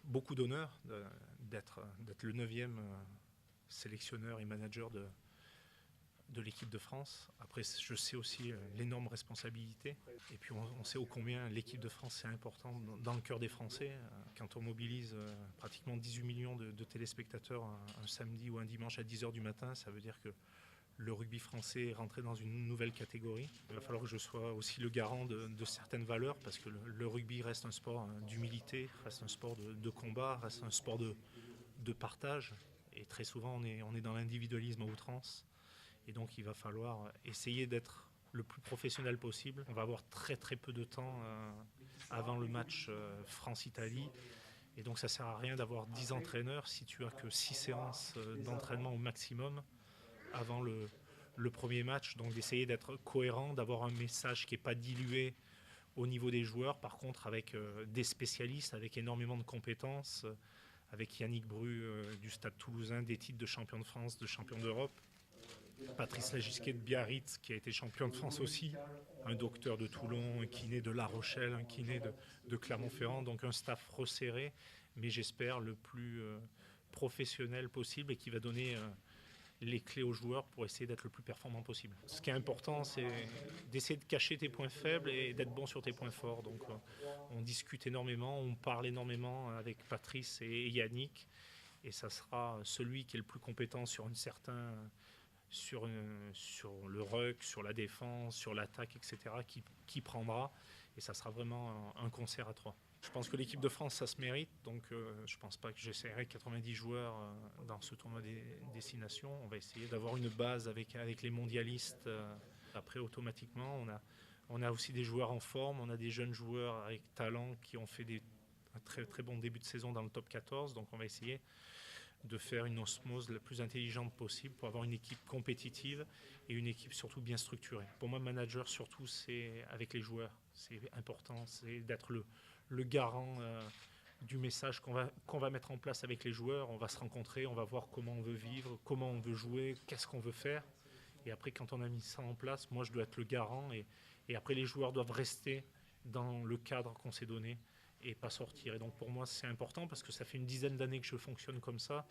beaucoup d'honneur d'être le 9e sélectionneur et manager de l'équipe de France. Après, je sais aussi l'énorme responsabilité. Et puis, on sait ô combien l'équipe de France, c'est important dans le cœur des Français. Quand on mobilise pratiquement 18 millions de téléspectateurs un samedi ou un dimanche à 10h du matin, ça veut dire que le rugby français est rentré dans une nouvelle catégorie. Il va falloir que je sois aussi le garant de certaines valeurs, parce que le rugby reste un sport d'humilité, reste un sport de combat, reste un sport de partage. Et très souvent, on est dans l'individualisme à outrance. Et donc, il va falloir essayer d'être le plus professionnel possible. On va avoir très très peu de temps avant le match France-Italie. Et donc, ça ne sert à rien d'avoir 10 entraîneurs si tu as que 6 séances d'entraînement au maximum avant le premier match. Donc, d'essayer d'être cohérent, d'avoir un message qui n'est pas dilué au niveau des joueurs. Par contre, avec des spécialistes, avec énormément de compétences, avec Yannick Bru du Stade Toulousain, des titres de champion de France, de champion d'Europe. Patrice Lagisquet de Biarritz, qui a été champion de France aussi, un docteur de Toulon, un kiné de La Rochelle, un kiné de Clermont-Ferrand, donc un staff resserré, mais j'espère le plus professionnel possible et qui va donner les clés aux joueurs pour essayer d'être le plus performant possible. Ce qui est important, c'est d'essayer de cacher tes points faibles et d'être bon sur tes points forts. Donc on discute énormément, on parle énormément avec Patrice et Yannick, et ça sera celui qui est le plus compétent sur sur le ruck, sur la défense, sur l'attaque, etc., qui prendra, et ça sera vraiment un concert à trois. Je pense que l'équipe de France, ça se mérite, donc je ne pense pas que j'essaierai 90 joueurs dans ce tournoi des destinations. On va essayer d'avoir une base avec les mondialistes. Après, automatiquement, on a aussi des joueurs en forme, on a des jeunes joueurs avec talent qui ont fait un très très bon début de saison dans le top 14, donc on va essayer de faire une osmose la plus intelligente possible pour avoir une équipe compétitive et une équipe surtout bien structurée. Pour moi, manager, surtout, c'est avec les joueurs. C'est important, c'est d'être le garant du message qu'on va mettre en place avec les joueurs. On va se rencontrer, on va voir comment on veut vivre, comment on veut jouer, qu'est-ce qu'on veut faire. Et après, quand on a mis ça en place, moi, je dois être le garant. Et après, les joueurs doivent rester dans le cadre qu'on s'est donné et pas sortir. Et donc pour moi, c'est important parce que ça fait une dizaine d'années que je fonctionne comme ça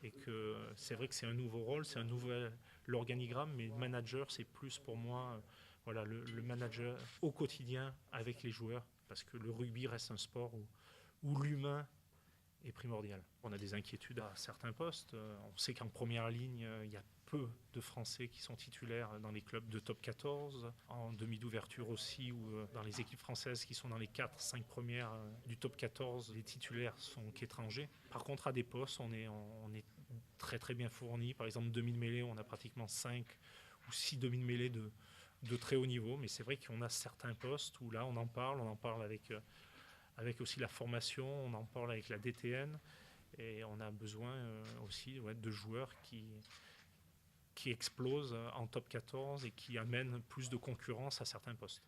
et que c'est vrai que c'est un nouveau rôle, c'est un nouvel organigramme, mais le manager, c'est plus pour moi voilà, le manager au quotidien avec les joueurs, parce que le rugby reste un sport où l'humain est primordial. On a des inquiétudes à certains postes. On sait qu'en première ligne, il y a peu de Français qui sont titulaires dans les clubs de top 14, en demi d'ouverture aussi, ou dans les équipes françaises qui sont dans les 4-5 premières du top 14, les titulaires sont qu'étrangers. Par contre, à des postes, on est très très bien fourni. Par exemple, demi-mêlée, on a pratiquement 5 ou 6 demi-mêlées de très haut niveau, mais c'est vrai qu'on a certains postes où là, on en parle avec aussi la formation, on en parle avec la DTN, et on a besoin aussi de joueurs qui explosent en top 14 et qui amènent plus de concurrence à certains postes.